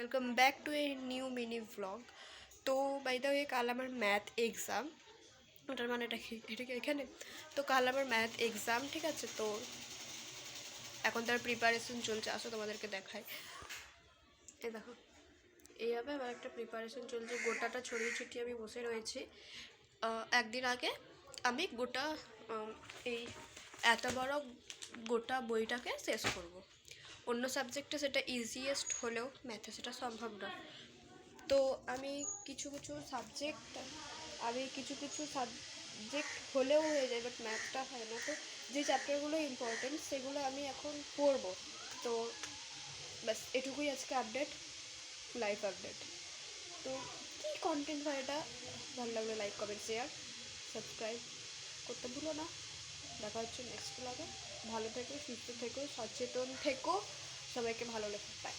Welcome back to a new mini vlog. তো by the way কাল আমার math exam, ওটার মানে এটা কি এখানে? তো কাল আমার ম্যাথ এক্সাম, ঠিক আছে? তো এখন তার প্রিপারেশন চলছে, আসো তোমাদেরকে দেখাই। এই দেখো, এইভাবে আমার একটা প্রিপারেশন চলছে, গোটাটা ছড়িয়ে ছিটিয়ে আমি বসে রয়েছি। একদিন আগে আমি গোটা এই এত বড় গোটা বইটাকে শেষ করব। অন্য সাবজেক্টে সেটা ইজিয়েস্ট হলেও ম্যাথে সেটা সম্ভব না। তো আমি কিছু কিছু সাবজেক্ট হলেও হয়ে যায়, বাট ম্যাথটা হয় না। তো যে চ্যাপ্টারগুলো ইম্পর্টেন্ট সেগুলো আমি এখন পড়ব। তো ব্যাস এটুকুই আজকে আপডেট, লাইভ আপডেট। তো কী কন্টেন্ট হয় এটা, ভালো লাগলে লাইক কমেন্ট শেয়ার সাবস্ক্রাইব করতে ভুলো না। দেখা হচ্ছে নেক্সট ব্লগে। ভালো থেকো, সুস্থ থেকো, সচেতন থেকো, সবাইকে ভালো লেগে পায়।